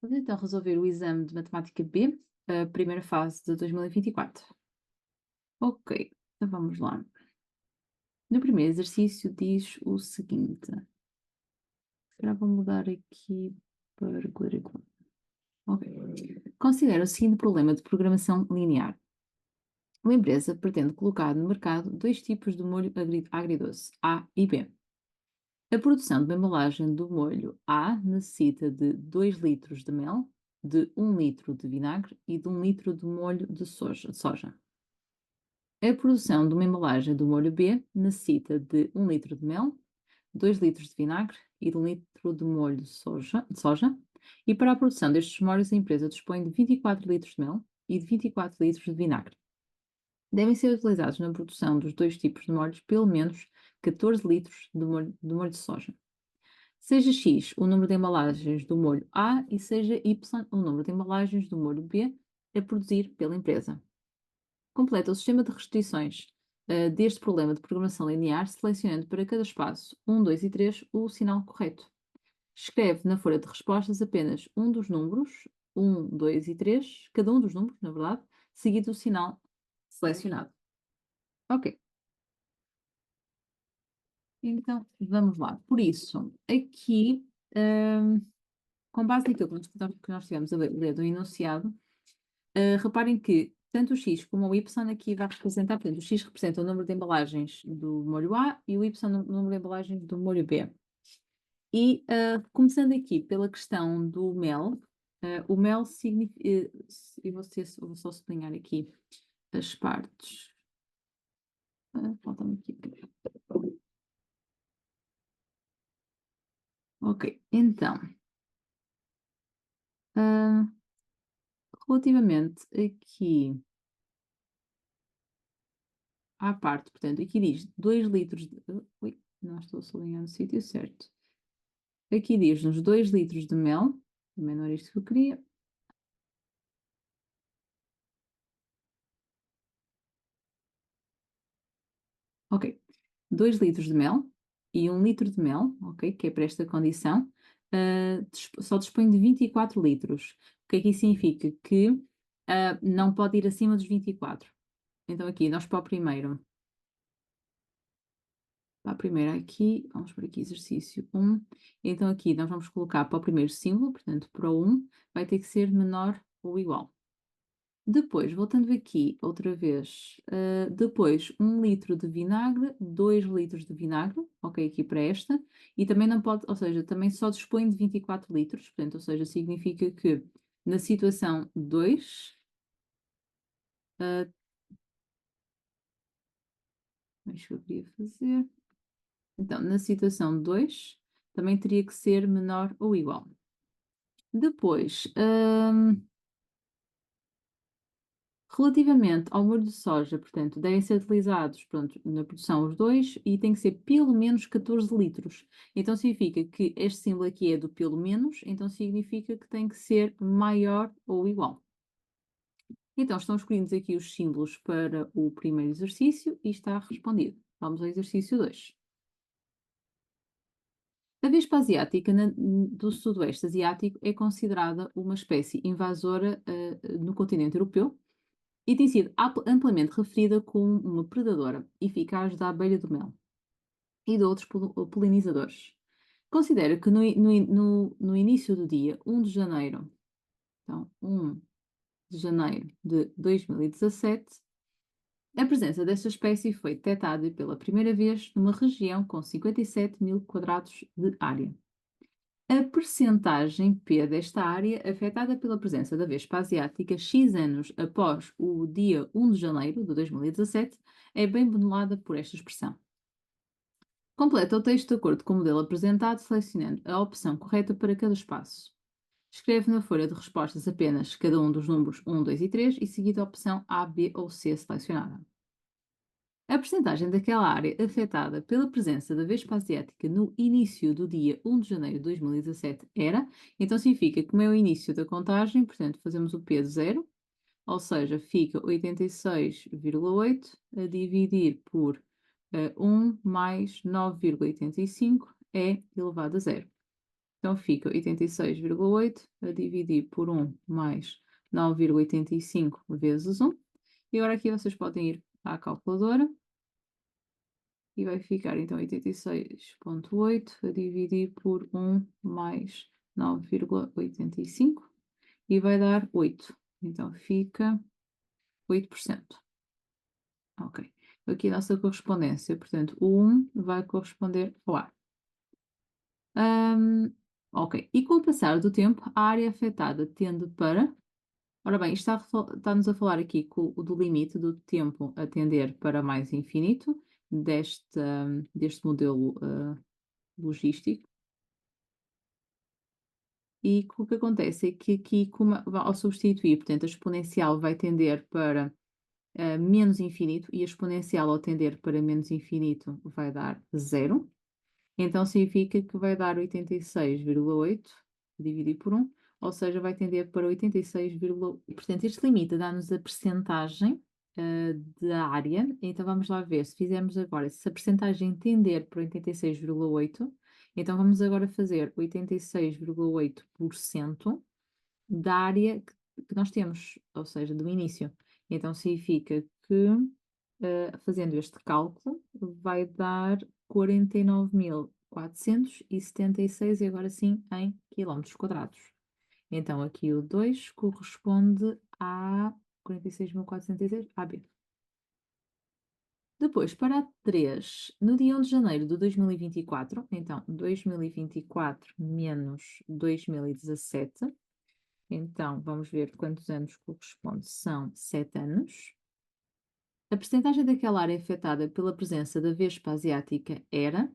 Vamos então resolver o exame de Matemática B, a primeira fase de 2024. Ok, então vamos lá. No primeiro exercício diz o seguinte. Agora vou mudar aqui para quadrícula. Ok. Considera o seguinte problema de programação linear. Uma empresa pretende colocar no mercado dois tipos de molho agridoce, A e B. A produção de uma embalagem do molho A necessita de 2 litros de mel, de 1 litro de vinagre e de 1 litro de molho de soja. A produção de uma embalagem do molho B necessita de 1 litro de mel, 2 litros de vinagre e de 1 litro de molho de soja. E para a produção destes molhos, a empresa dispõe de 24 litros de mel e de 24 litros de vinagre. Devem ser utilizados na produção dos dois tipos de molhos pelo menos 14 litros de molho de soja. Seja X o número de embalagens do molho A e seja Y o número de embalagens do molho B a produzir pela empresa. Completa o sistema de restrições deste problema de programação linear, selecionando para cada espaço 1, 2 e 3 o sinal correto. Escreve na folha de respostas apenas um dos números, 1, 2 e 3, cada um dos números, na verdade, seguido do sinal selecionado. Ok, então vamos lá. Por isso, aqui, com base naquilo que nós tivemos a ler do enunciado, reparem que tanto o X como o Y aqui vai representar, portanto, o X representa o número de embalagens do molho A e o Y o número de embalagens do molho B. E começando aqui pela questão do mel, o mel significa. Eu vou só sublinhar aqui as partes. Falta-me aqui. Ok, então. ah, Relativamente aqui à parte, portanto, aqui diz 2 litros de. Ui, não estou a sublinhar no sítio certo. Aqui diz-nos 2 litros de mel, também não era isto que eu queria. Ok, 2 litros de mel e 1 litro de mel, ok, que é para esta condição, só dispõe de 24 litros. O que aqui significa que não pode ir acima dos 24. Então aqui, nós para a primeira aqui, vamos por aqui exercício 1. Então aqui nós vamos colocar para o primeiro símbolo, portanto para o 1, vai ter que ser menor ou igual. Depois, voltando aqui outra vez, depois 1 litro de vinagre, 2 litros de vinagre, ok, aqui para esta, e também não pode, ou seja, também só dispõe de 24 litros, portanto, ou seja, significa que na situação 2, deixa que eu queria fazer, então, na situação 2, também teria que ser menor ou igual. Depois, relativamente ao molho de soja, portanto, devem ser utilizados, pronto, na produção os dois e tem que ser pelo menos 14 litros. Então significa que este símbolo aqui é do pelo menos, então significa que tem que ser maior ou igual. Então estão escolhidos aqui os símbolos para o primeiro exercício e está respondido. Vamos ao exercício 2. A vespa asiática do sudoeste asiático é considerada uma espécie invasora no continente europeu e tem sido amplamente referida como uma predadora eficaz da abelha do mel e de outros polinizadores. Considera que no início do dia 1 de janeiro, então 1 de janeiro de 2017, a presença desta espécie foi detectada pela primeira vez numa região com 57 mil quadrados de área. A percentagem P desta área, afetada pela presença da vespa asiática X anos após o dia 1 de janeiro de 2017, é bem modelada por esta expressão. Completa o texto de acordo com o modelo apresentado, selecionando a opção correta para cada espaço. Escreve na folha de respostas apenas cada um dos números 1, 2 e 3 e seguida a opção A, B ou C selecionada. A percentagem daquela área afetada pela presença da vespa asiática no início do dia 1 de janeiro de 2017 era, então significa que como é o início da contagem, portanto fazemos o P de 0, ou seja, fica 86,8 a dividir por 1 mais 9,85 é elevado a 0. Então fica 86,8 a dividir por 1 mais 9,85 vezes 1. E agora aqui vocês podem ir à calculadora e vai ficar então 86,8 a dividir por 1 mais 9,85 e vai dar 8. Então fica 8%. Ok. Aqui a nossa correspondência, portanto, o 1 vai corresponder ao A. Ok. E com o passar do tempo, a área afetada tende para. Ora bem, isto está-nos a falar aqui do limite do tempo a tender para mais infinito deste modelo logístico. E o que acontece é que aqui, ao substituir, portanto, a exponencial vai tender para menos infinito e a exponencial ao tender para menos infinito vai dar zero. Então significa que vai dar 86,8 dividido por 1, ou seja, vai tender para 86,8. Portanto, este limite dá-nos a percentagem da área. Então vamos lá ver, se fizermos agora, se a percentagem tender para 86,8, então vamos agora fazer 86,8% da área que nós temos, ou seja, do início. Então significa que, fazendo este cálculo, vai dar 49.476 e agora sim em quilómetros quadrados. Então aqui o 2 corresponde a 46.406 AB. Depois, para a 3, no dia 1 de janeiro de 2024, então 2024 menos 2017, então vamos ver quantos anos corresponde, são 7 anos. A percentagem daquela área afetada pela presença da vespa asiática era,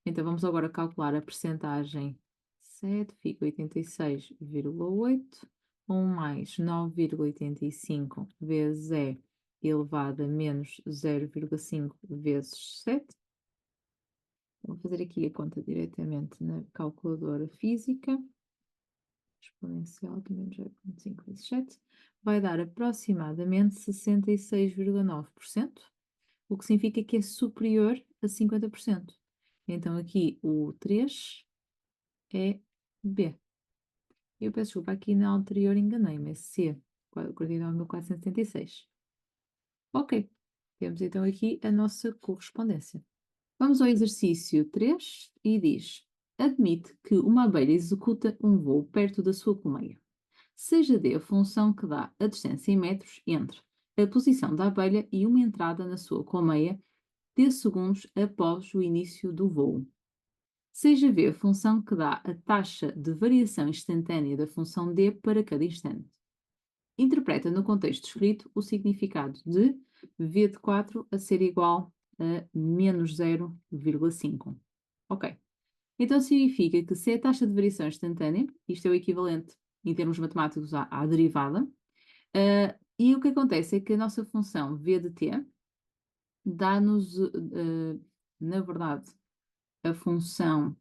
então vamos agora calcular a percentagem 7, fica 86,8, 1 mais 9,85 vezes E elevado a menos 0,5 vezes 7. Vou fazer aqui a conta diretamente na calculadora física. Exponencial de menos 0,5 vezes 7 vai dar aproximadamente 66,9%, o que significa que é superior a 50%. Então aqui o 3 é B. Eu peço desculpa, aqui na anterior enganei-me, é C, 49.476. Ok, temos então aqui a nossa correspondência. Vamos ao exercício 3 e diz: admite que uma abelha executa um voo perto da sua colmeia. Seja D a função que dá a distância em metros entre a posição da abelha e uma entrada na sua colmeia T segundos após o início do voo. Seja V a função que dá a taxa de variação instantânea da função D para cada instante. Interpreta no contexto descrito o significado de V de 4 a ser igual a menos 0,5. Ok. Então significa que se é a taxa de variação instantânea, isto é o equivalente em termos matemáticos à derivada, e o que acontece é que a nossa função v de t dá-nos, na verdade, a função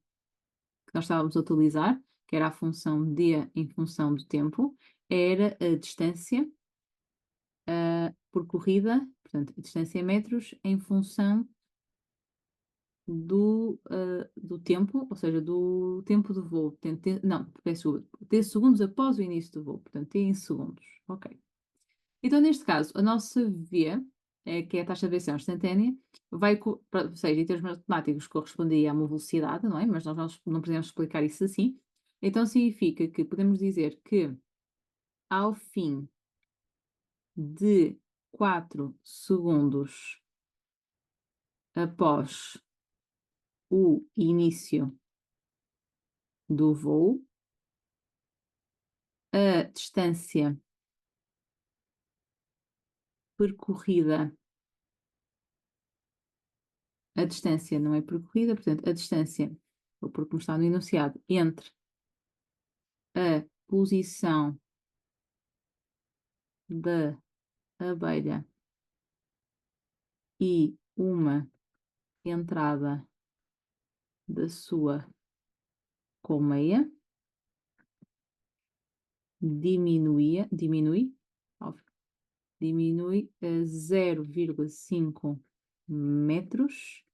que nós estávamos a utilizar, que era a função d em função do tempo, era a distância percorrida, portanto, a distância em metros, em função do tempo, ou seja, do tempo de voo. Não, peço T segundos após o início do voo, portanto, T em segundos. Ok. Então, neste caso, a nossa V, que é a taxa de variação instantânea, ou seja, em termos matemáticos, corresponderia a uma velocidade, não é? Mas nós não podemos explicar isso assim. Então, significa que podemos dizer que ao fim de 4 segundos após o início do voo, a distância percorrida, a distância não é percorrida, portanto, a distância, porque como está no enunciado, entre a posição da abelha e uma entrada da sua colmeia diminui a 0,5 metros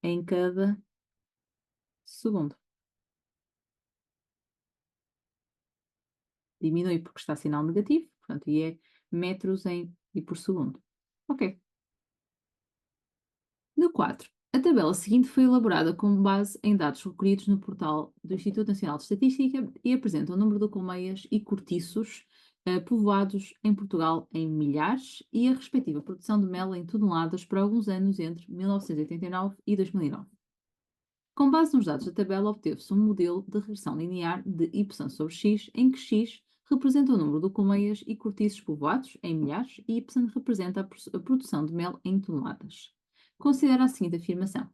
em cada segundo. diminui porque está sinal negativo, portanto, e é metros e por segundo. Ok. No 4, a tabela seguinte foi elaborada com base em dados recolhidos no portal do Instituto Nacional de Estatística e apresenta o número de colmeias e cortiços povoados em Portugal em milhares e a respectiva produção de mel em toneladas por alguns anos entre 1989 e 2009. Com base nos dados da tabela, obteve-se um modelo de regressão linear de y sobre x, em que x representa o número de colmeias e cortiços povoados, em milhares, e y representa a produção de mel em toneladas. Considera a seguinte afirmação.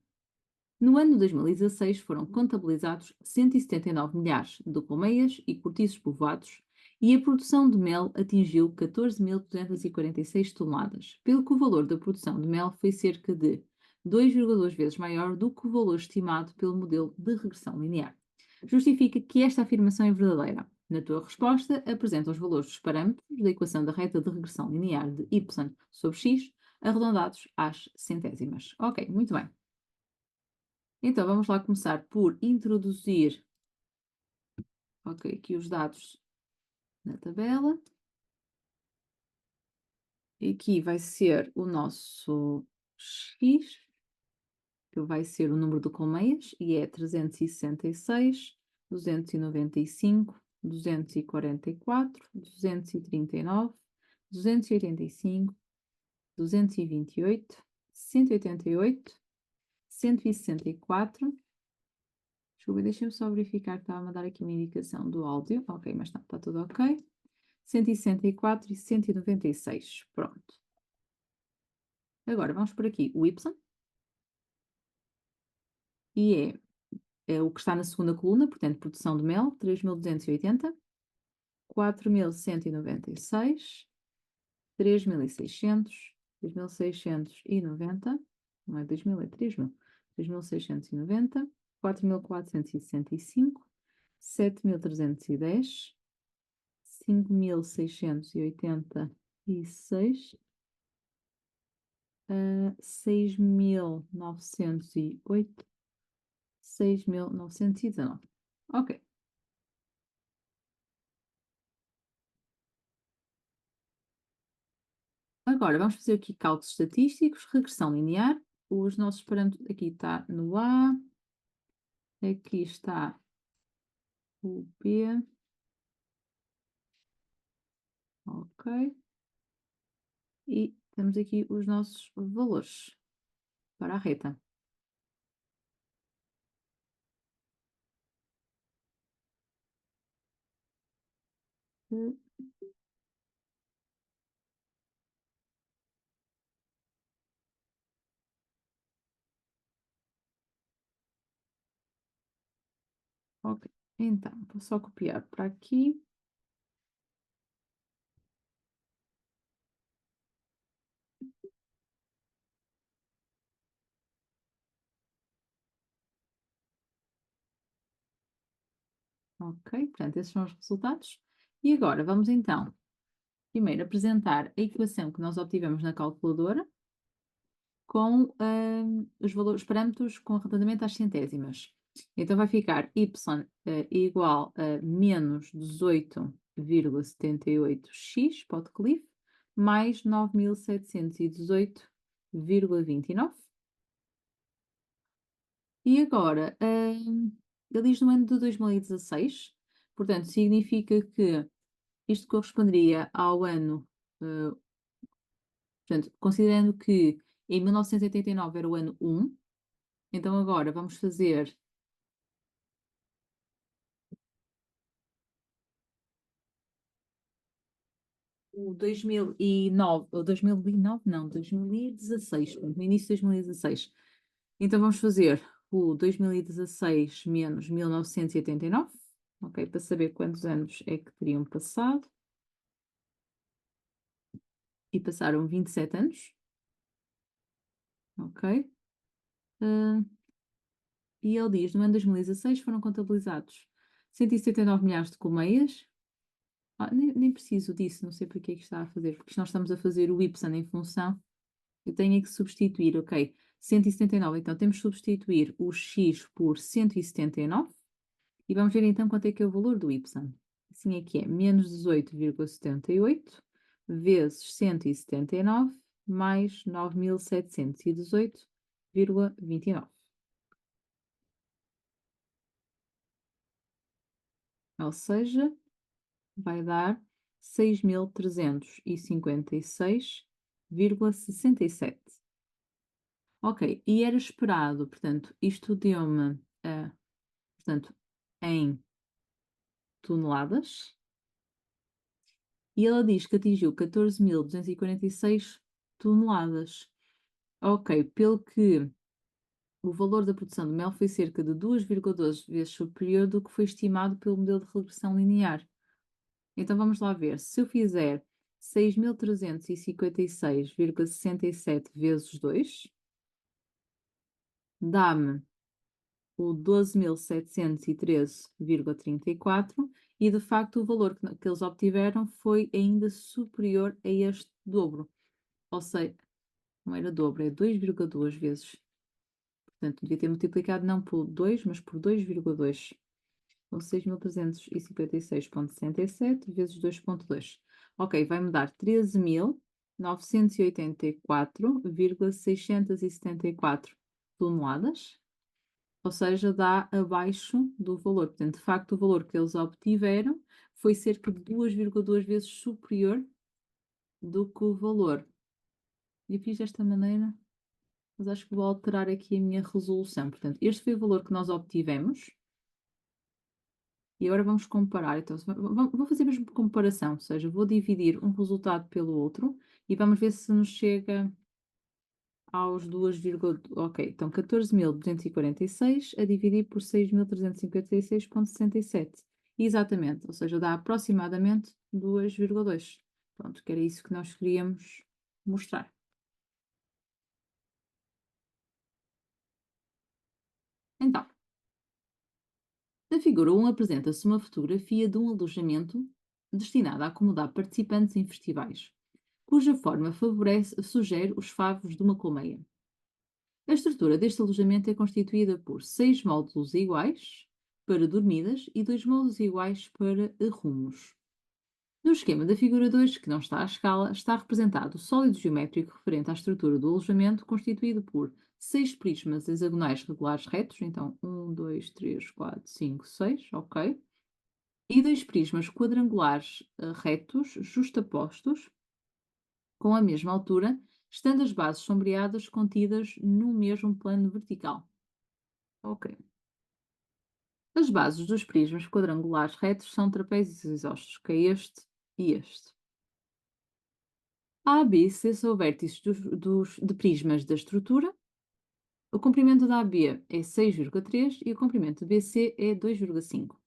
No ano de 2016 foram contabilizados 179 milhares de colmeias e cortiços povoados e a produção de mel atingiu 14.246 toneladas, pelo que o valor da produção de mel foi cerca de 2,2 vezes maior do que o valor estimado pelo modelo de regressão linear. Justifica que esta afirmação é verdadeira. Na tua resposta, apresenta os valores dos parâmetros da equação da reta de regressão linear de y sobre x, arredondados às centésimas. Ok, muito bem. Então, vamos lá começar por introduzir, aqui os dados na tabela. E aqui vai ser o nosso x, que vai ser o número de colmeias, e é 366, 295, 244, 239, 285, 228, 188, 164. Desculpa, deixa-me só verificar que estava a dar aqui uma indicação do áudio. Ok, mas está tudo ok. 164 e 196. Pronto. Agora vamos por aqui o y. E é o que está na segunda coluna, portanto, produção de mel, 3.280, 4.196, 3.600, 3.690, não é 2.000, é 3.000, 3.690, 4.465, 7.310, 5.686, 6.908, 6.919. Ok. Agora, vamos fazer aqui cálculos estatísticos, regressão linear. Os nossos parâmetros, aqui está no A, aqui está o B. Ok. E temos aqui os nossos valores para a reta. Ok, então, vou só copiar para aqui. Ok, portanto, esses são os resultados. E agora, vamos então, primeiro apresentar a equação que nós obtivemos na calculadora com os parâmetros com arredondamento às centésimas. Então vai ficar y igual a menos 18,78x, pode cliff, mais 9.718,29. E agora, ele diz no ano de 2016, portanto, significa que isto corresponderia ao ano, portanto, considerando que em 1989 era o ano 1, então agora vamos fazer o 2009, ou 2009 não, 2016, portanto, no início de 2016. Então vamos fazer o 2016 menos 1989, ok? Para saber quantos anos é que teriam passado. E passaram 27 anos, ok? E ele diz, no ano de 2016 foram contabilizados 179 milhares de colmeias. Nem preciso disso, não sei porque é que está a fazer, porque nós estamos a fazer o y em função, eu tenho que substituir, ok, 179, então temos que substituir o x por 179 e vamos ver então quanto é que é o valor do y. assim é que é menos 18,78 vezes 179 mais 9.718,29. Ou seja, vai dar 6.356,67. Ok, e era esperado, portanto, isto deu-me, portanto, em toneladas, e ela diz que atingiu 14.246 toneladas. Ok, pelo que o valor da produção de mel foi cerca de 2,12 vezes superior do que foi estimado pelo modelo de regressão linear. Então vamos lá ver. Se eu fizer 6.356,67 vezes 2, dá-me o 12.713,34 e de facto o valor que eles obtiveram foi ainda superior a este dobro. Ou seja, não era dobro, é 2,2 vezes. Portanto, devia ter multiplicado não por 2, mas por 2,2. Ou 6.356,67 vezes 2,2. Ok, vai-me dar 13.984,674 toneladas, ou seja, dá abaixo do valor. Portanto, de facto, o valor que eles obtiveram foi cerca de 2,2 vezes superior do que o valor. E eu fiz desta maneira, mas acho que vou alterar aqui a minha resolução. Portanto, este foi o valor que nós obtivemos. E agora vamos comparar. Então, vou fazer mesmo comparação, ou seja, vou dividir um resultado pelo outro e vamos ver se nos chega aos 2, ok, então 14.246 a dividir por 6.356,67. Exatamente, ou seja, dá aproximadamente 2,2. Pronto, que era isso que nós queríamos mostrar. Então, na figura 1 apresenta-se uma fotografia de um alojamento destinado a acomodar participantes em festivais, cuja forma sugere os favos de uma colmeia. A estrutura deste alojamento é constituída por 6 módulos iguais para dormidas e 2 módulos iguais para arrumos. No esquema da figura 2, que não está à escala, está representado o sólido geométrico referente à estrutura do alojamento, constituído por 6 prismas hexagonais regulares retos, então 1, 2, 3, 4, 5, 6, ok, e 2 prismas quadrangulares retos, justapostos, com a mesma altura, estando as bases sombreadas contidas no mesmo plano vertical. Ok. As bases dos prismas quadrangulares retos são trapézios isósceles, que é este e este. A, B, C são vértices de prismas da estrutura. O comprimento da AB é 6,3 e o comprimento BC é 2,5.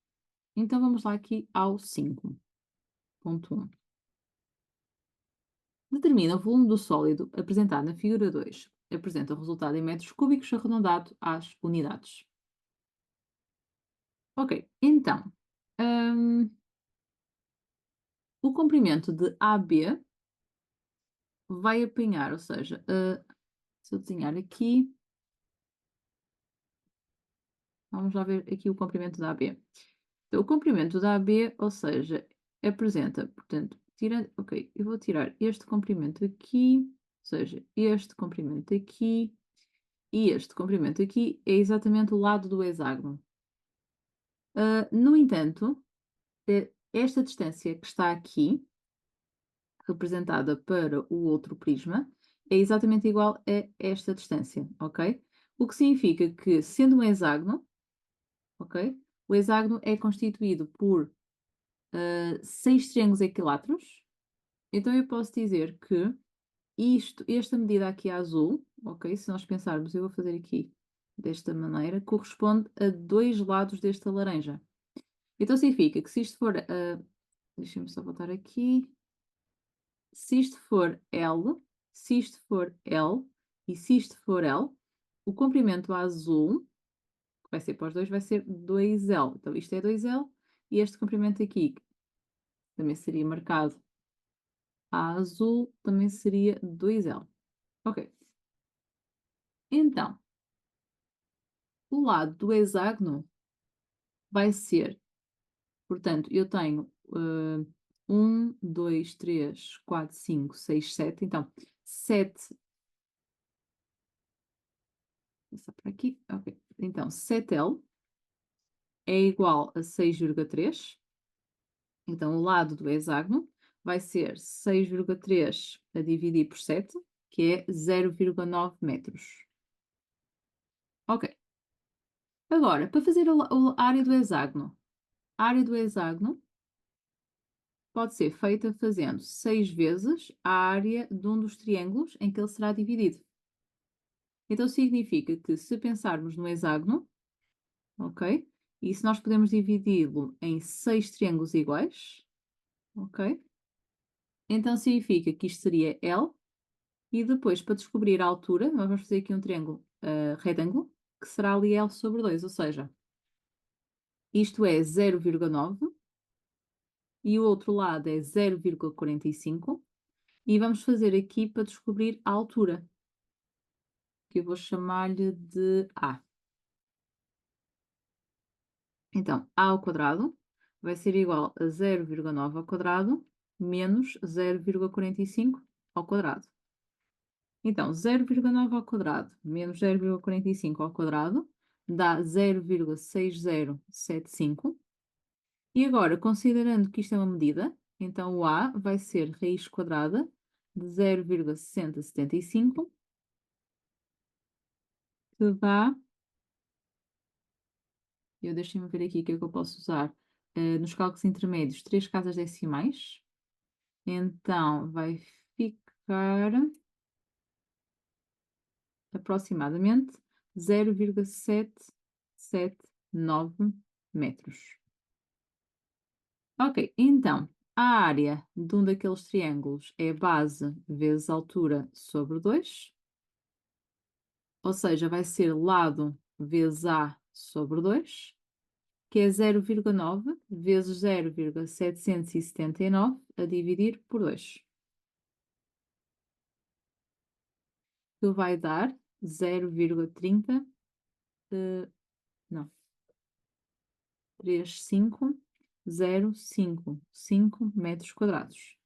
Então vamos lá aqui ao 5.1. Determina o volume do sólido apresentado na figura 2. Apresenta o resultado em metros cúbicos arredondado às unidades. Ok, então, o comprimento de AB vai apanhar, ou seja, se eu desenhar aqui, vamos lá ver aqui o comprimento da AB. Então, o comprimento da AB, ou seja, apresenta, portanto, ok, eu vou tirar este comprimento aqui, ou seja, este comprimento aqui e este comprimento aqui é exatamente o lado do hexágono. No entanto, esta distância que está aqui, representada para o outro prisma, é exatamente igual a esta distância, ok? O que significa que, sendo um hexágono, ok? O hexágono é constituído por 6 triângulos equiláteros. Então eu posso dizer que esta medida aqui azul, ok? Se nós pensarmos, eu vou fazer aqui desta maneira, corresponde a 2 lados desta laranja. Então significa que se isto for, deixa-me só voltar aqui, se isto for L, se isto for L e se isto for L, o comprimento azul, que vai ser para os dois, vai ser 2L. Então isto é 2L e este comprimento aqui também seria marcado a azul, também seria 2L. Ok. Então, o lado do hexágono vai ser, portanto, eu tenho 1, 2, 3, 4, 5, 6, 7. Então, 7. Vou passar por aqui. Ok. Então, 7L é igual a 6,3. Então, o lado do hexágono vai ser 6,3 a dividir por 7, que é 0,9 metros. Ok. Agora, para fazer a área do hexágono. A área do hexágono pode ser feita fazendo 6 vezes a área de um dos triângulos em que ele será dividido. Então, significa que se pensarmos no hexágono, ok? E se nós podemos dividi-lo em 6 triângulos iguais, ok? Então, significa que isto seria L. E depois, para descobrir a altura, nós vamos fazer aqui um triângulo retângulo, que será ali L sobre 2, ou seja, isto é 0,9 e o outro lado é 0,45. E vamos fazer aqui para descobrir a altura, que eu vou chamar-lhe de A. Então, A ao quadrado vai ser igual a 0,9 ao quadrado menos 0,45 ao quadrado. Então, 0,9 ao quadrado menos 0,45 ao quadrado dá 0,6075. E agora, considerando que isto é uma medida, então o A vai ser raiz quadrada de 0,6075, que dá. Deixem-me ver aqui o que é que eu posso usar. Nos cálculos intermédios, 3 casas decimais. Então, vai ficar aproximadamente 0,779 metros. Ok, então, a área de um daqueles triângulos é base vezes altura sobre 2, ou seja, vai ser lado vezes A sobre 2, que é 0,9 vezes 0,779 a dividir por 2. Que vai dar 0,30, não, 3505 metros quadrados.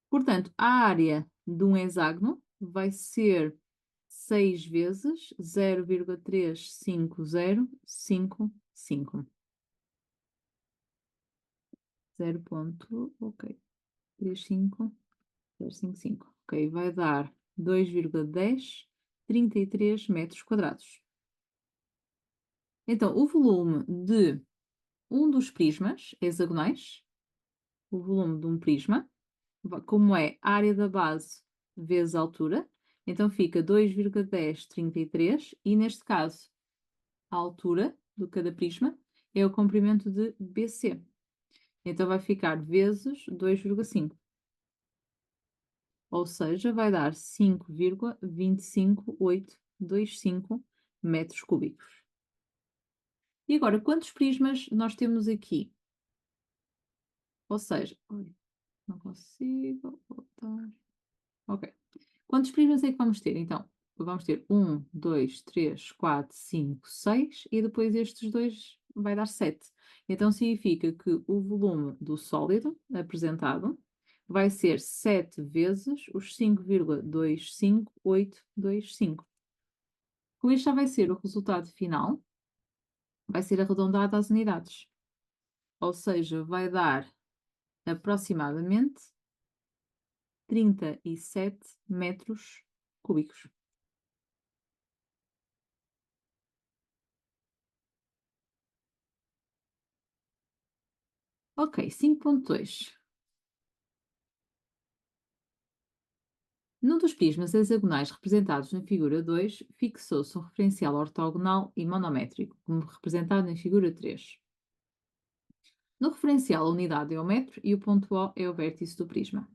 Portanto, a área de um hexágono vai ser 6 vezes 0,35055. 0. Ok. 35055. Ok, vai dar 2,1033 metros quadrados. Então, o volume de um dos prismas hexagonais, o volume de um prisma, como é a área da base vezes a altura, então fica 2,1033 e neste caso a altura de cada prisma é o comprimento de BC. Então vai ficar vezes 2,5. Ou seja, vai dar 5,25825 metros cúbicos. E agora, quantos prismas nós temos aqui? Ou seja, não consigo botar. Ok. Quantos prismas é que vamos ter? Então, vamos ter 1, 2, 3, 4, 5, 6 e depois estes dois vai dar 7. Então, significa que o volume do sólido apresentado vai ser 7 vezes os 5,25825. Com isto já vai ser o resultado final, vai ser arredondado às unidades. Ou seja, vai dar aproximadamente 37 metros cúbicos. Ok, 5.2. Num dos prismas hexagonais representados na figura 2, fixou-se um referencial ortogonal e monométrico, como representado na figura 3. No referencial, a unidade é o metro e o ponto O é o vértice do prisma.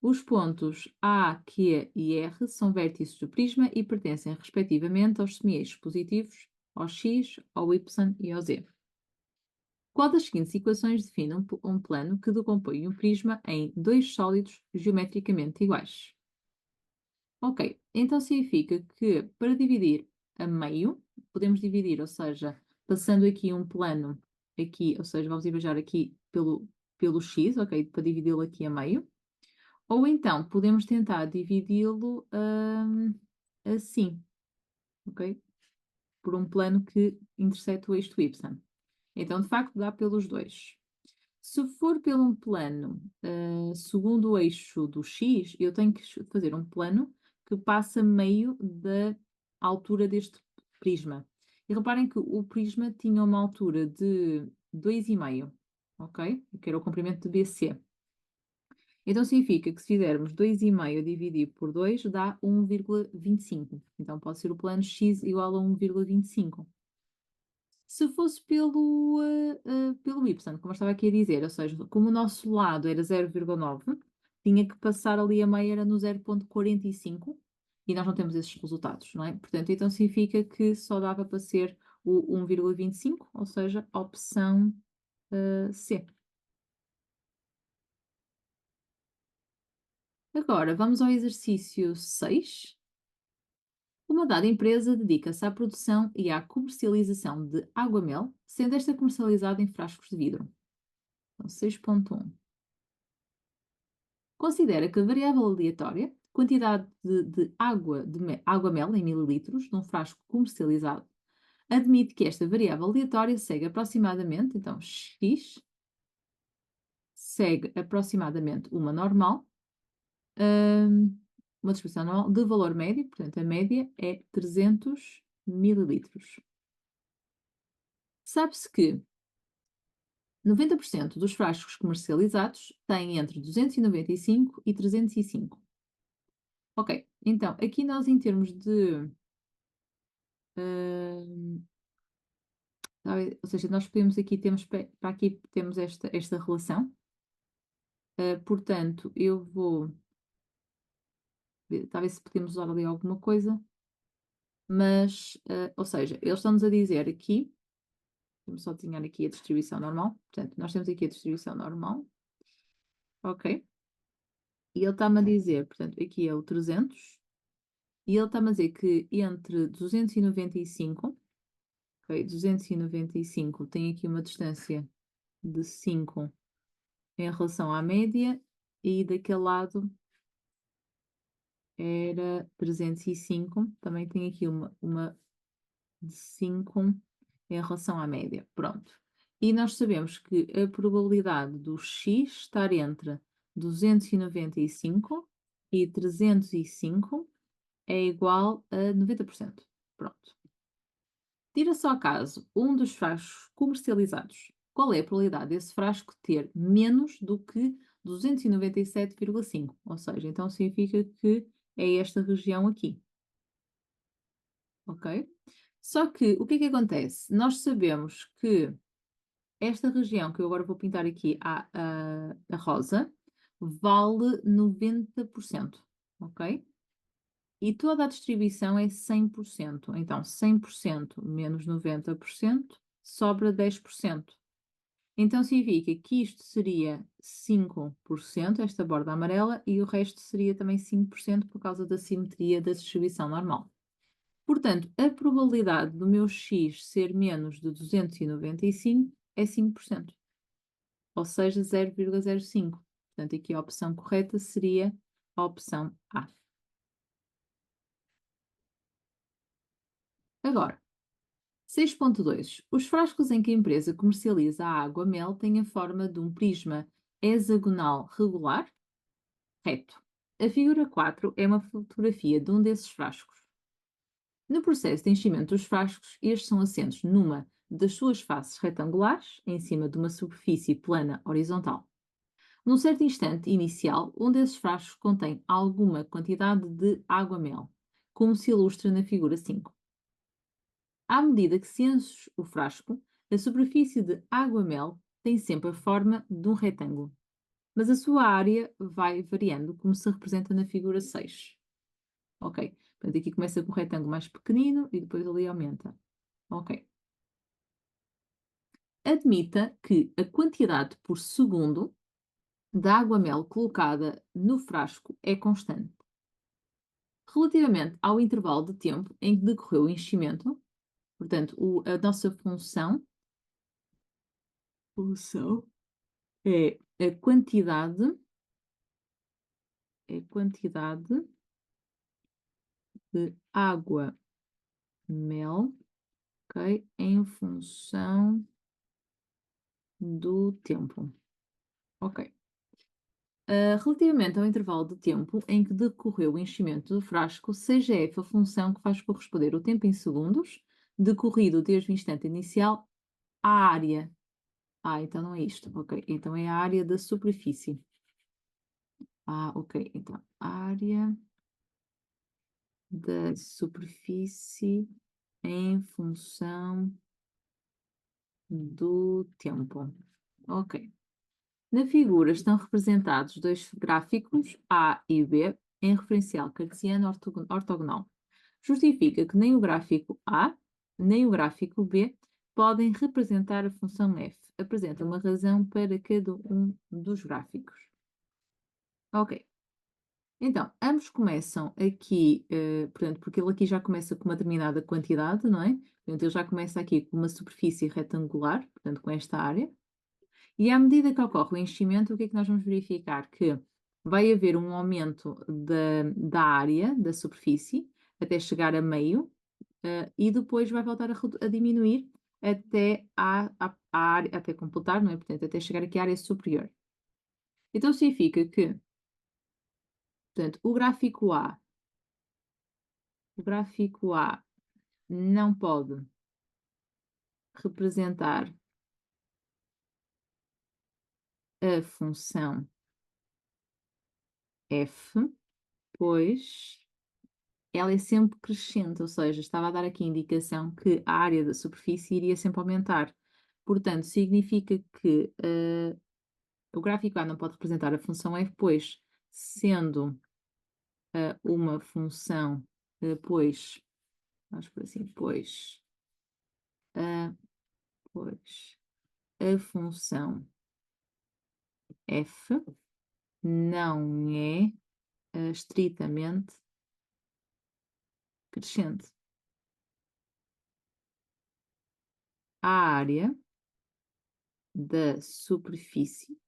Os pontos A, Q e R são vértices do prisma e pertencem respectivamente aos semieixos positivos, ao X, ao Y e ao Z. Qual das seguintes equações define um plano que decompõe um prisma em dois sólidos geometricamente iguais? Ok, então significa que para dividir a meio, podemos dividir, ou seja, passando aqui um plano, aqui, ou seja, vamos imaginar aqui pelo pelo x, ok? Para dividi-lo aqui a meio. Ou então podemos tentar dividi-lo assim, ok? Por um plano que intersecta o eixo do y. Então, de facto, dá pelos dois. Se for pelo um plano segundo o eixo do x, eu tenho que fazer um plano que passa meio da altura deste prisma. E reparem que o prisma tinha uma altura de 2,5, ok? Que era o comprimento de BC. Então significa que se fizermos 2,5 dividido por 2 dá 1,25. Então pode ser o plano x igual a 1,25. Se fosse pelo y, como eu estava aqui a dizer, ou seja, como o nosso lado era 0,9, tinha que passar ali a meia era no 0,45 e nós não temos esses resultados, não é? Portanto, então significa que só dava para ser o 1,25, ou seja, a opção C. Agora, vamos ao exercício 6. Uma dada empresa dedica-se à produção e à comercialização de água-mel, sendo esta comercializada em frascos de vidro. Então, 6.1. Considera que a variável aleatória, quantidade de água-mel em mililitros num frasco comercializado, admite que esta variável aleatória segue aproximadamente, então x, segue aproximadamente uma normal, uma distribuição normal de valor médio, portanto a média é 300 mililitros. Sabe-se que 90% dos frascos comercializados têm entre 295 e 305. Ok, então aqui nós em termos de ou seja, nós podemos aqui, temos para aqui temos esta relação. Portanto, eu vou ver, talvez se podemos usar ali alguma coisa, mas, ou seja, eles estão-nos a dizer aqui, vamos só desenhar aqui a distribuição normal, portanto, nós temos aqui a distribuição normal, ok? E ele está-me a dizer, portanto, aqui é o 300, e ele está-me a dizer que entre 295, ok, 295 tem aqui uma distância de 5 em relação à média, e daquele lado era 305, também tem aqui uma de 5 em relação à média. Pronto. E nós sabemos que a probabilidade do x estar entre 295 e 305 é igual a 90%. Pronto. Tira só caso um dos frascos comercializados. Qual é a probabilidade desse frasco ter menos do que 297,5? Ou seja, então significa que é esta região aqui. Ok? Só que o que é que acontece? Nós sabemos que esta região, que eu agora vou pintar aqui a rosa, vale 90%. Ok? E toda a distribuição é 100%. Então, 100% menos 90% sobra 10%. Então, significa que isto seria 5%, esta borda amarela, e o resto seria também 5% por causa da simetria da distribuição normal. Portanto, a probabilidade do meu x ser menos de 295 é 5%, ou seja, 0,05. Portanto, aqui a opção correta seria a opção A. Agora, 6.2. Os frascos em que a empresa comercializa a água-mel têm a forma de um prisma hexagonal regular, reto. A figura 4 é uma fotografia de um desses frascos. No processo de enchimento dos frascos, estes são assentos numa das suas faces retangulares, em cima de uma superfície plana horizontal. Num certo instante inicial, um desses frascos contém alguma quantidade de água-mel, como se ilustra na figura 5. À medida que se enche o frasco, a superfície de água-mel tem sempre a forma de um retângulo, mas a sua área vai variando, como se representa na figura 6. Ok, portanto aqui começa com um retângulo mais pequenino e depois ali aumenta. Ok. Admita que a quantidade por segundo de água-mel colocada no frasco é constante. Relativamente ao intervalo de tempo em que decorreu o enchimento, portanto, a nossa função é a quantidade de água, mel, ok? Em função do tempo. Ok. Relativamente ao intervalo de tempo em que decorreu o enchimento do frasco, seja f a função que faz corresponder o tempo em segundos, decorrido desde o instante inicial, à área. Então não é isto. Ok, então é a área da superfície. Ok, então área da superfície em função do tempo. Ok. Na figura estão representados dois gráficos, A e B, em referencial cartesiano ortogonal. Justifica que nem o gráfico A, nem o gráfico B podem representar a função f. Apresenta uma razão para cada um dos gráficos. Ok. Então, ambos começam aqui, portanto, porque ele aqui já começa com uma determinada quantidade, não é? Portanto, ele já começa aqui com uma superfície retangular, portanto, com esta área. E à medida que ocorre o enchimento, o que é que nós vamos verificar? Que vai haver um aumento da área, da superfície, até chegar a meio, e depois vai voltar a diminuir até à área, até completar, não é? Portanto, até chegar aqui à área superior. Então significa que, portanto, o gráfico A não pode representar a função f, pois ela é sempre crescente, ou seja, estava a dar aqui a indicação que a área da superfície iria sempre aumentar. Portanto, significa que o gráfico A não pode representar a função f, pois, sendo uma função, pois, vamos por assim, pois a função f não é estritamente crescente. A área da superfície,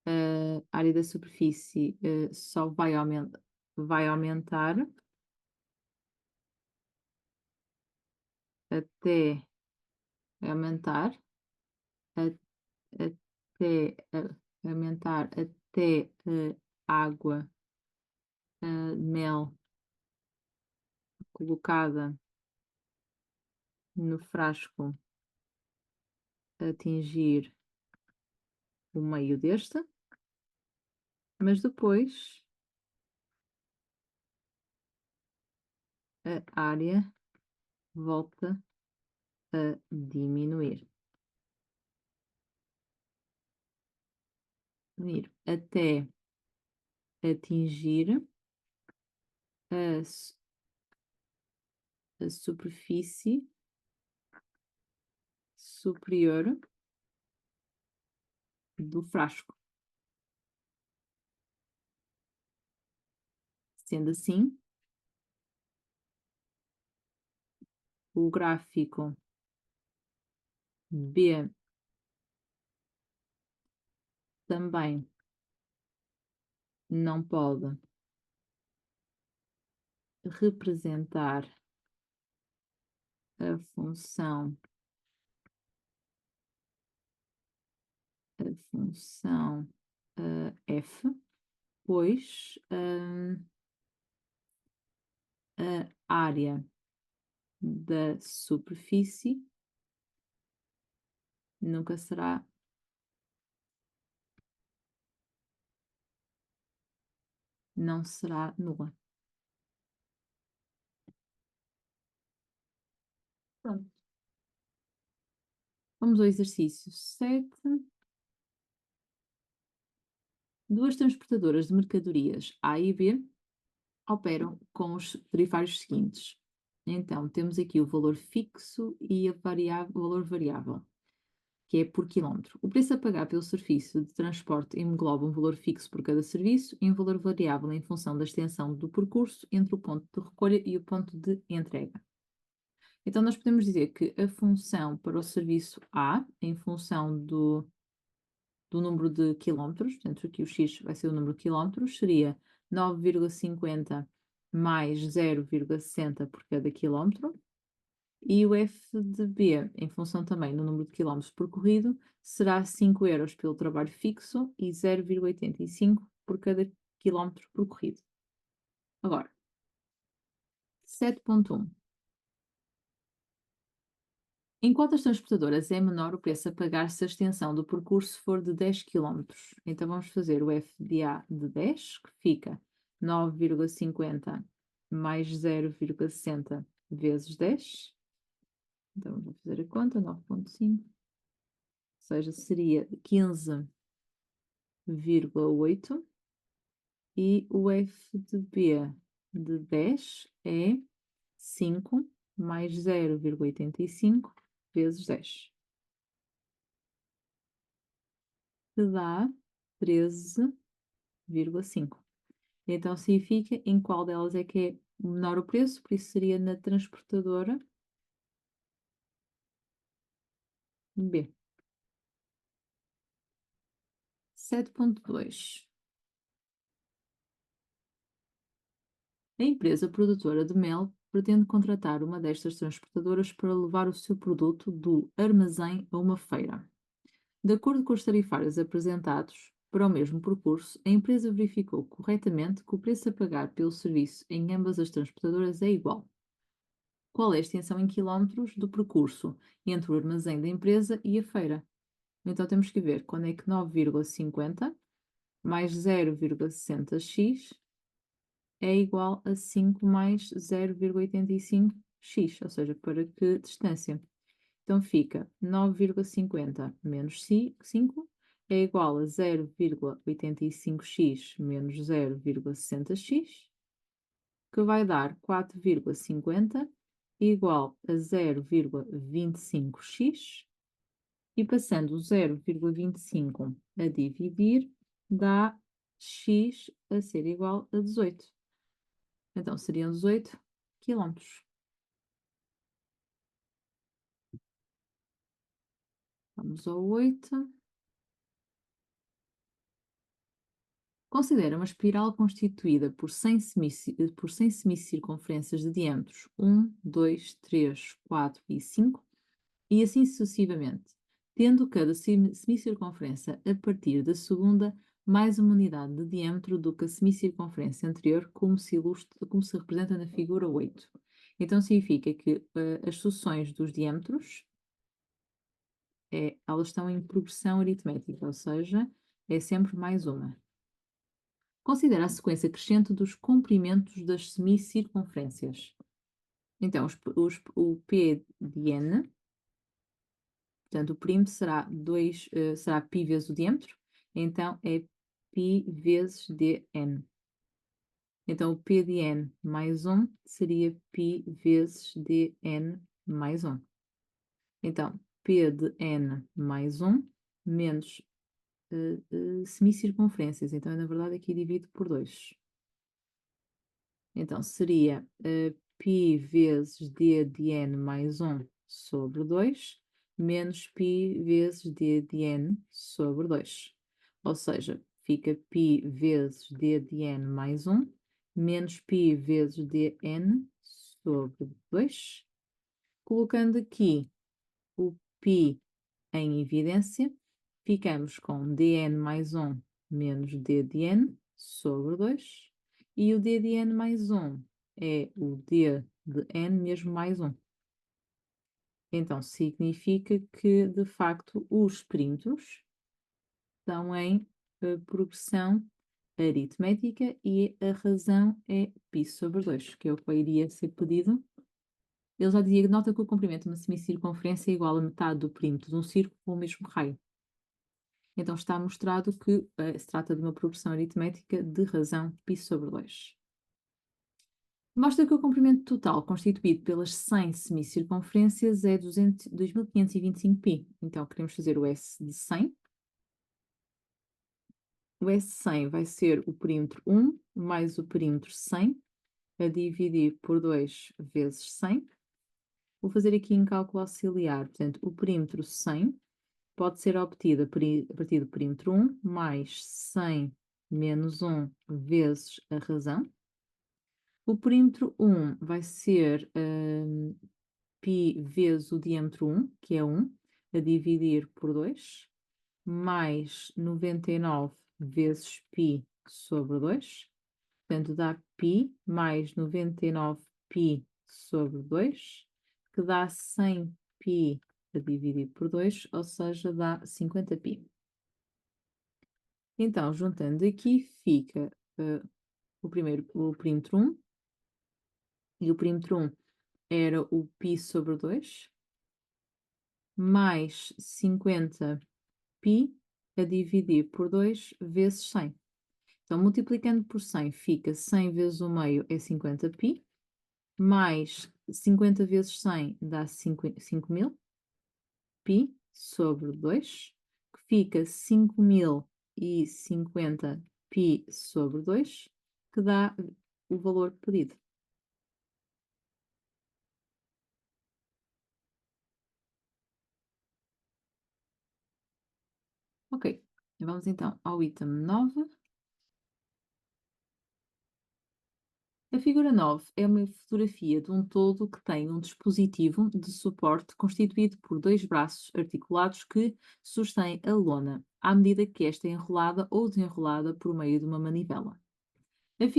a área da superfície só vai aumentar até aumentar, a- até aumentar até a água, mel colocada no frasco atingir o meio deste, mas depois a área volta a diminuir. Até atingir a, a superfície superior do frasco. Sendo assim, o gráfico B também não pode representar a função f, pois a área da superfície nunca será não será nula. Pronto. Vamos ao exercício 7. Duas transportadoras de mercadorias A e B operam com os tarifários seguintes. Então, temos aqui o valor fixo e o valor variável, que é por quilómetro. O preço a pagar pelo serviço de transporte engloba um valor fixo por cada serviço e um valor variável em função da extensão do percurso entre o ponto de recolha e o ponto de entrega. Então, nós podemos dizer que a função para o serviço A, em função do do número de quilómetros, portanto aqui o x vai ser o número de quilómetros, seria 9,50 mais 0,60 por cada quilómetro, e o f de b, em função também do número de quilómetros percorrido, será 5 euros pelo trabalho fixo e 0,85 por cada quilómetro percorrido. Agora, 7.1. Em quantas transportadoras é menor o preço a pagar se a extensão do percurso for de 10 km? Então vamos fazer o f de A de 10, que fica 9,50 mais 0,60 vezes 10. Então vou fazer a conta, 9,5. Ou seja, seria 15,8. E o f de B de 10 é 5 mais 0,85 vezes 10, que dá 13,5. Então significa em qual delas é que é menor o preço, por isso seria na transportadora B. 7.2. A empresa produtora de mel pretende contratar uma destas transportadoras para levar o seu produto do armazém a uma feira. De acordo com os tarifários apresentados para o mesmo percurso, a empresa verificou corretamente que o preço a pagar pelo serviço em ambas as transportadoras é igual. Qual é a extensão em quilómetros do percurso entre o armazém da empresa e a feira? Então temos que ver quando é que 9,50 mais 0,60x é igual a 5 mais 0,85x, ou seja, para que distância? Então fica 9,50 menos 5 é igual a 0,85x menos 0,60x, que vai dar 4,50 igual a 0,25x, e passando o 0,25 a dividir, dá x a ser igual a 18. Então seriam 18 quilómetros. Vamos ao 8. Considera uma espiral constituída por 100 semicircunferências de diâmetros 1, 2, 3, 4 e 5, e assim sucessivamente, tendo cada semicircunferência a partir da segunda mais uma unidade de diâmetro do que a semicircunferência anterior, como se representa na figura 8. Então significa que as sucessões dos diâmetros elas estão em progressão aritmética, ou seja, é sempre mais uma. Considera a sequência crescente dos comprimentos das semicircunferências. Então, o P de n, portanto, o perímetro será, será π vezes o diâmetro, então é π vezes dn. Então, o P de n mais 1 seria π vezes dn mais 1. Então, P de n mais 1 menos semicircunferências. Então, na verdade, aqui divido por 2. Então, seria π vezes d de n mais 1 sobre 2, menos π vezes d de n sobre 2. Ou seja, fica π vezes d de n mais 1, menos π vezes dn sobre 2. Colocando aqui o π em evidência, ficamos com dn mais 1 menos d de n sobre 2, e o d de n mais 1 é o d de n mesmo mais 1. Então, significa que, de facto, os perímetros estão em progressão aritmética e a razão é π sobre 2, que é o que iria ser pedido. Ele já dizia, nota que o comprimento de uma semicircunferência é igual a metade do perímetro de um círculo com o mesmo raio. Então está mostrado que se trata de uma progressão aritmética de razão π sobre 2. Mostra que o comprimento total constituído pelas 100 semicircunferências é 2525π. Então queremos fazer o S de 100. O S100 vai ser o perímetro 1 mais o perímetro 100, a dividir por 2 vezes 100. Vou fazer aqui em cálculo auxiliar, portanto, o perímetro 100 pode ser obtida a partir do perímetro 1 mais 100 menos 1 vezes a razão. O perímetro 1 vai ser π vezes o diâmetro 1, que é 1, a dividir por 2, mais 99 vezes π sobre 2. Portanto, dá π mais 99π sobre 2, que dá 100π a dividir por 2, ou seja, dá 50π. Então, juntando aqui, fica o perímetro 1, e o perímetro 1 era o π sobre 2, mais 50π a dividir por 2 vezes 100. Então, multiplicando por 100, fica 100 vezes o meio é 50π, mais 50 vezes 100 dá 5.000 π sobre 2, que fica 5.050 π sobre 2, que dá o valor pedido. Ok, vamos então ao item 9. A figura 9 é uma fotografia de um todo que tem um dispositivo de suporte constituído por dois braços articulados que sustêm a lona, à medida que esta é enrolada ou desenrolada por meio de uma manivela. Na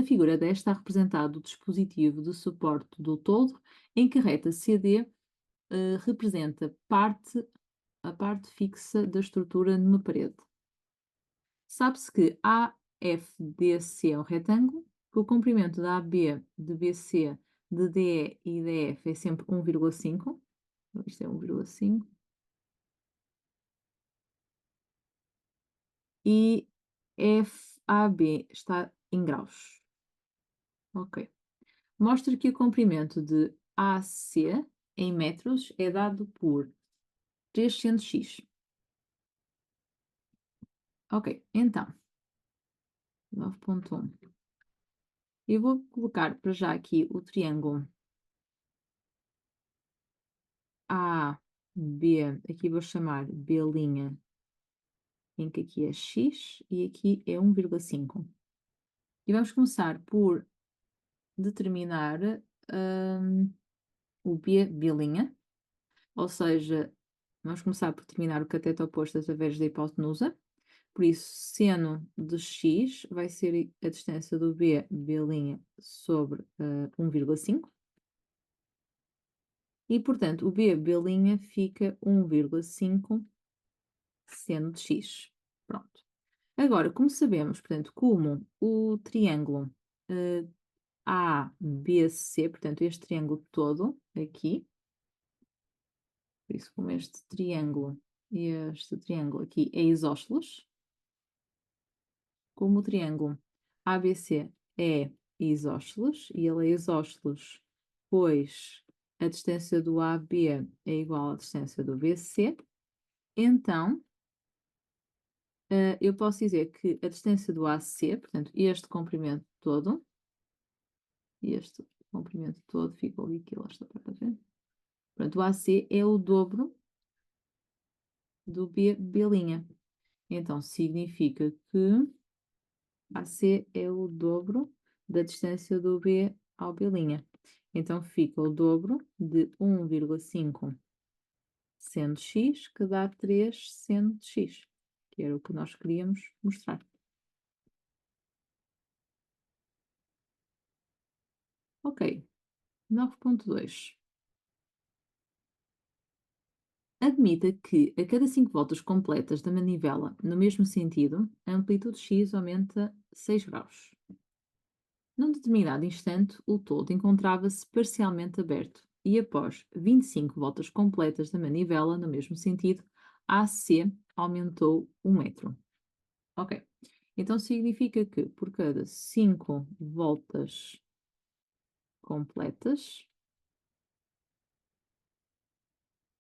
figura 10 está representado o dispositivo de suporte do todo, em que a reta CD representa a parte fixa da estrutura numa parede. Sabe-se que AFDC é um retângulo, que o comprimento da AB, de BC, de DE e de EF é sempre 1,5. Isto é 1,5. E FAB está em graus. Ok. Mostra que o comprimento de AC em metros é dado por 300x. Ok, então, 9.1. Eu vou colocar para já aqui o triângulo AB, aqui vou chamar B', em que aqui é x e aqui é 1,5. E vamos começar por determinar o B', ou seja, vamos começar por determinar o cateto oposto através da hipotenusa. Por isso, seno de x vai ser a distância do B', sobre 1,5. E, portanto, o B', fica 1,5 seno de x. Pronto. Agora, como sabemos, portanto, como o triângulo ABC, portanto, este triângulo todo aqui, por isso, como este triângulo aqui é isósceles, como o triângulo ABC é isósceles, e ele é isósceles, pois a distância do AB é igual à distância do BC, então eu posso dizer que a distância do AC, portanto, este comprimento todo ficou ali, aqui, lá está para ver. Portanto, o AC é o dobro do B'. Então, significa que AC é o dobro da distância do B ao B'. Então, fica o dobro de 1,5 seno de x, que dá 3 seno de x, que era o que nós queríamos mostrar. Ok, 9.2. Admita que a cada 5 voltas completas da manivela no mesmo sentido, a amplitude x aumenta 6 graus. Num determinado instante, o todo encontrava-se parcialmente aberto e, após 25 voltas completas da manivela no mesmo sentido, a AC aumentou 1 metro. Ok, então significa que por cada 5 voltas completas,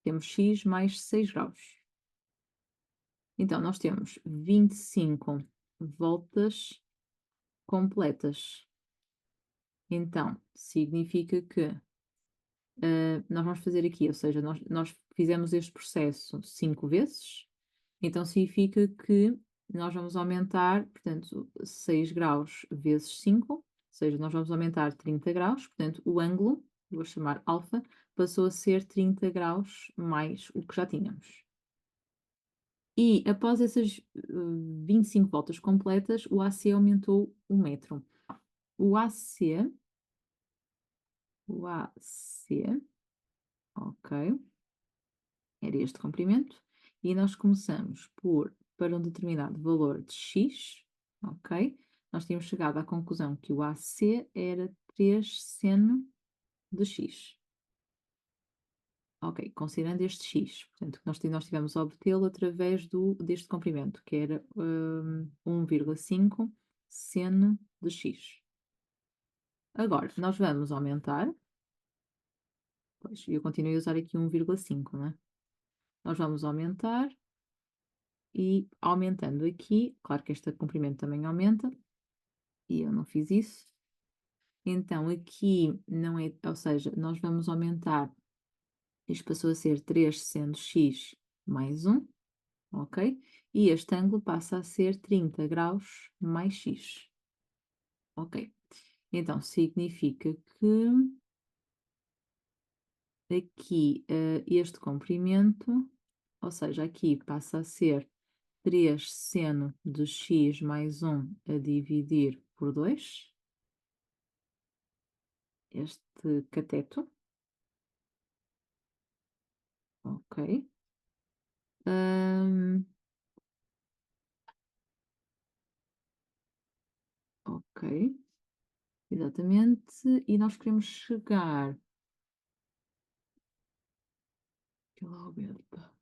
temos x mais 6 graus. Então, nós temos 25 voltas completas. Então, significa que nós vamos fazer aqui, ou seja, nós fizemos este processo 5 vezes, então significa que nós vamos aumentar, portanto, 6 graus vezes 5, ou seja, nós vamos aumentar 30 graus, portanto, o ângulo, vou chamar alfa, passou a ser 30 graus mais o que já tínhamos. E após essas 25 voltas completas, o AC aumentou 1 metro. O AC, ok, era este comprimento, e nós começamos para um determinado valor de x, ok? Nós tínhamos chegado à conclusão que o AC era 3 seno de x. Ok, considerando este x, portanto, nós tivemos a obtê-lo através deste comprimento, que era 1,5 seno de x. Agora, nós vamos aumentar, pois, eu continuei a usar aqui 1,5, né? Nós vamos aumentar e aumentando aqui, claro que este comprimento também aumenta, e eu não fiz isso. Então aqui não é, ou seja, nós vamos aumentar, isto passou a ser 3 seno x mais 1, ok? E este ângulo passa a ser 30 graus mais x, ok? Então significa que aqui este comprimento, ou seja, aqui passa a ser 3 seno de x mais 1 a dividir por 2, este cateto, ok? Hum, ok, exatamente. E nós queremos chegar. Que lá aumenta.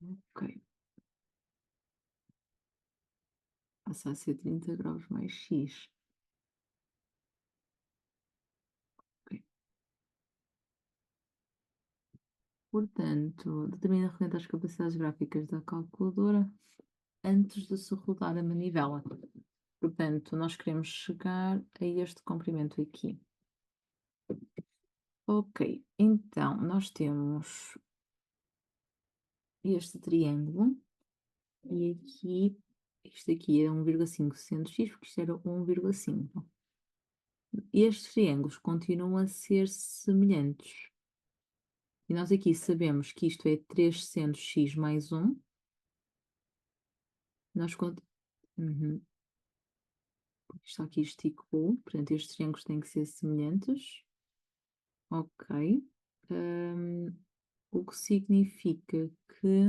Ok. Passa a ser 30 graus mais x. Ok. Portanto, determina referente às capacidades gráficas da calculadora antes de se rodar a manivela. Portanto, nós queremos chegar a este comprimento aqui. Ok, então nós temos este triângulo e aqui, isto aqui é 1,5 seno de x, porque isto era 1,5. Estes triângulos continuam a ser semelhantes. E nós aqui sabemos que isto é 3 seno de x mais 1. Nós Uhum. Isto aqui esticou, portanto estes triângulos têm que ser semelhantes. Ok. O que significa que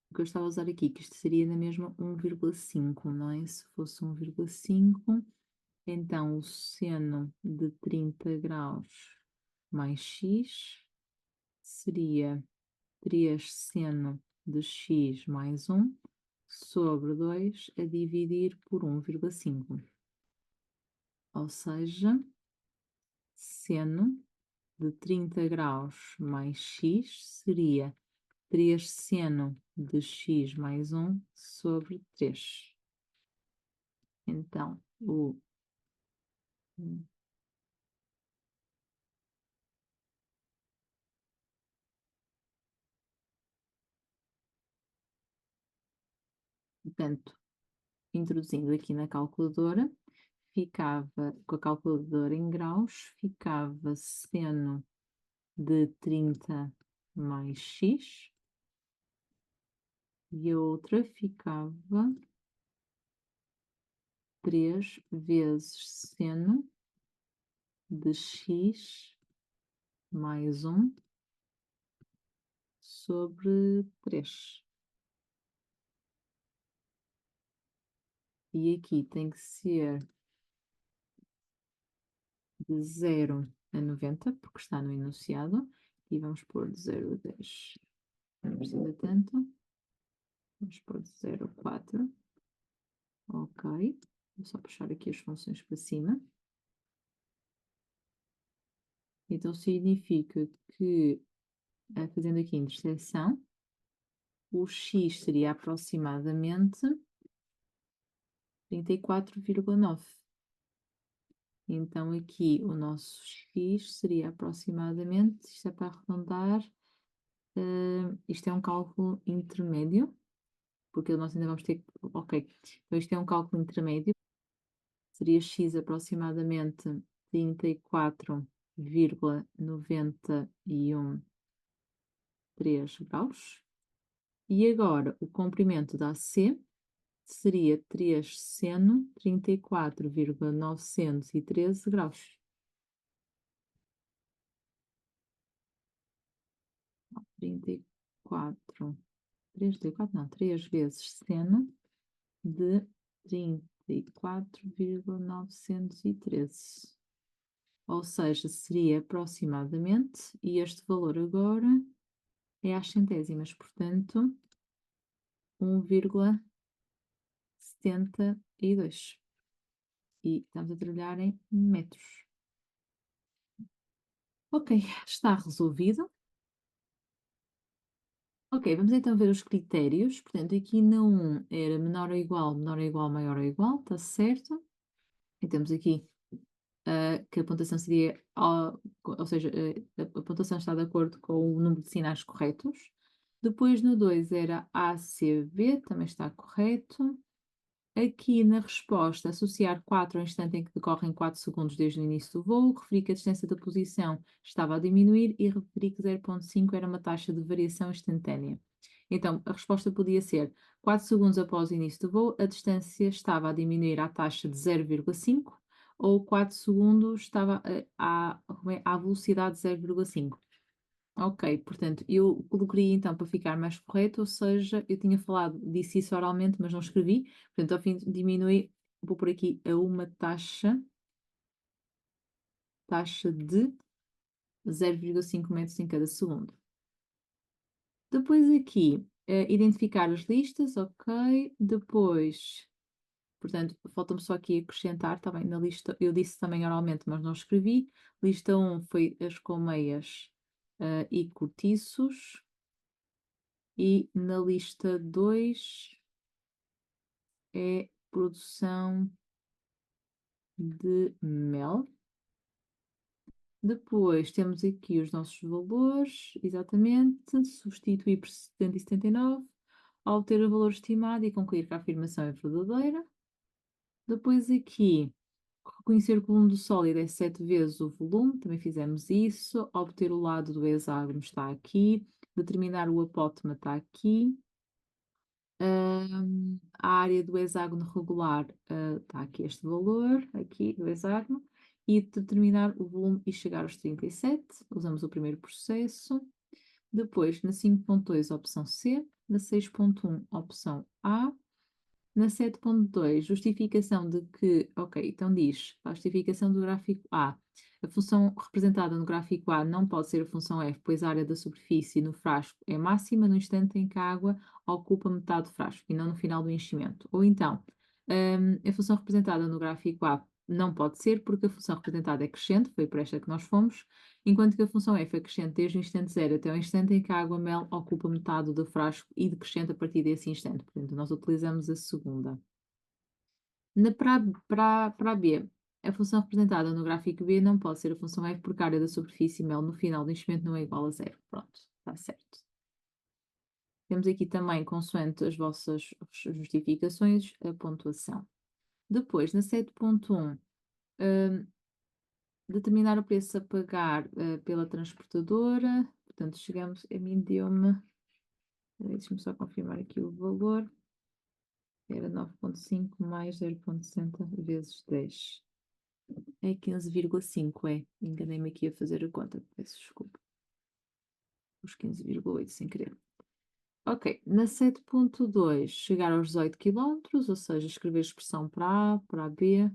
o que eu estava a usar aqui, que isto seria na mesma 1,5, não é? Se fosse 1,5, então o seno de 30 graus mais x seria 3 seno de x mais 1 sobre 2 a dividir por 1,5. Ou seja, seno de 30 graus mais x seria 3 seno de x mais 1 sobre 3. Então, portanto, introduzindo aqui na calculadora, ficava, com a calculadora em graus, ficava seno de 30 mais x e a outra ficava 3 vezes seno de x mais 1 sobre 3. E aqui tem que ser de 0 a 90, porque está no enunciado, e vamos pôr de 0 a 10. Não precisa tanto. Vamos pôr de 0 a 4. Ok. Vou só puxar aqui as funções para cima. Então significa que, fazendo aqui a interseção, o x seria aproximadamente 34,9. Então aqui o nosso x seria aproximadamente, isto é para arredondar, isto é um cálculo intermédio, porque nós ainda vamos ter, ok, então isto é um cálculo intermédio, seria x aproximadamente 34,913 graus. E agora o comprimento da AC seria 3 seno 34,913 graus. 34, 34 não, 3 vezes seno de 34,913. Ou seja, seria aproximadamente, e este valor agora é às centésimas, portanto, 1,72. E estamos a trabalhar em metros. Ok, está resolvido. Ok, vamos então ver os critérios. Portanto, aqui na 1 era menor ou igual, maior ou igual, está certo. E temos aqui que a pontuação seria, ou seja, a pontuação está de acordo com o número de sinais corretos. Depois no 2 era ACB, também está correto. Aqui na resposta, associar 4 ao instante em que decorrem 4 segundos desde o início do voo, referi que a distância da posição estava a diminuir e referi que 0,5 era uma taxa de variação instantânea. Então, a resposta podia ser 4 segundos após o início do voo, a distância estava a diminuir à taxa de 0,5 ou 4 segundos estava à velocidade de 0,5. Ok, portanto, eu colocaria então para ficar mais correto, ou seja, eu tinha falado, disse isso oralmente, mas não escrevi, portanto, ao fim diminui, vou por aqui a uma taxa de 0,5 metros em cada segundo. Depois aqui, identificar as listas, ok, depois, portanto, falta-me só aqui acrescentar, também na lista, eu disse também oralmente, mas não escrevi, lista 1 foi as colmeias e cortiços, e na lista 2 é produção de mel. Depois temos aqui os nossos valores, exatamente, substituir por 779, obter o valor estimado e concluir que a afirmação é verdadeira. Depois aqui, reconhecer que o volume do sólido é 7 vezes o volume, também fizemos isso. Obter o lado do hexágono está aqui. Determinar o apótema está aqui. A área do hexágono regular está aqui este valor, aqui do hexágono, e determinar o volume e chegar aos 37, usamos o primeiro processo. Depois, na 5.2, opção C, na 6.1, opção A, na 7.2, justificação de que, ok, então diz, a justificação do gráfico A, a função representada no gráfico A não pode ser a função f, pois a área da superfície no frasco é máxima no instante em que a água ocupa metade do frasco e não no final do enchimento. Ou então, a função representada no gráfico A não pode ser porque a função representada é crescente, foi por esta que nós fomos, enquanto que a função f é crescente desde o instante zero até o instante em que a água mel ocupa metade do frasco e decrescente a partir desse instante. Portanto, nós utilizamos a segunda. Para B, a função representada no gráfico B não pode ser a função f porque a área da superfície mel no final do enchimento não é igual a zero. Pronto, está certo. Temos aqui também, consoante as vossas justificações, a pontuação. Depois, na 7.1, determinar o preço a pagar pela transportadora. Portanto, chegamos, a mim deu-me, deixa-me só confirmar aqui o valor, era 9,5 mais 0,60 vezes 10. É 15,5, é. Enganei-me aqui a fazer a conta, peço desculpa. Os 15,8 sem querer. Ok, na 7.2, chegar aos 18 km, ou seja, escrever a expressão para A, para B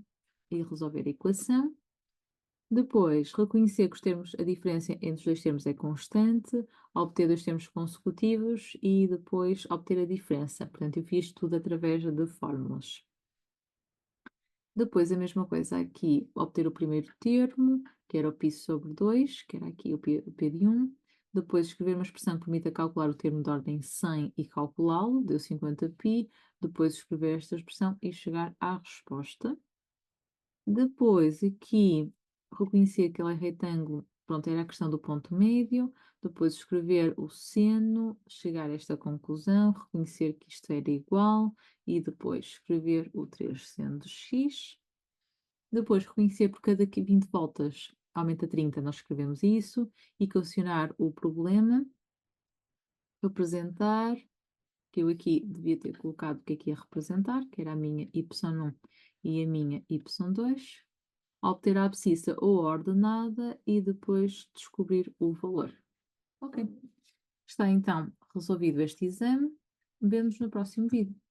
e resolver a equação. Depois, reconhecer que os termos, a diferença entre os dois termos é constante, obter dois termos consecutivos e depois obter a diferença. Portanto, eu fiz tudo através de fórmulas. Depois, a mesma coisa aqui, obter o primeiro termo, que era o π sobre 2, que era aqui o P de 1. Depois, escrever uma expressão que permita calcular o termo de ordem 100 e calculá-lo, deu 50π. Depois, escrever esta expressão e chegar à resposta. Depois aqui, reconhecer que ele é retângulo, pronto, era a questão do ponto médio, depois escrever o seno, chegar a esta conclusão, reconhecer que isto era igual e depois escrever o 3 seno de x. Depois reconhecer por cada 20 voltas aumenta 30, nós escrevemos isso, equacionar o problema, representar, que eu aqui devia ter colocado o que é que ia representar, que era a minha y1 e a minha y2, obter a abscissa ou a ordenada e depois descobrir o valor. Ok. Está então resolvido este exame. Vemos no próximo vídeo.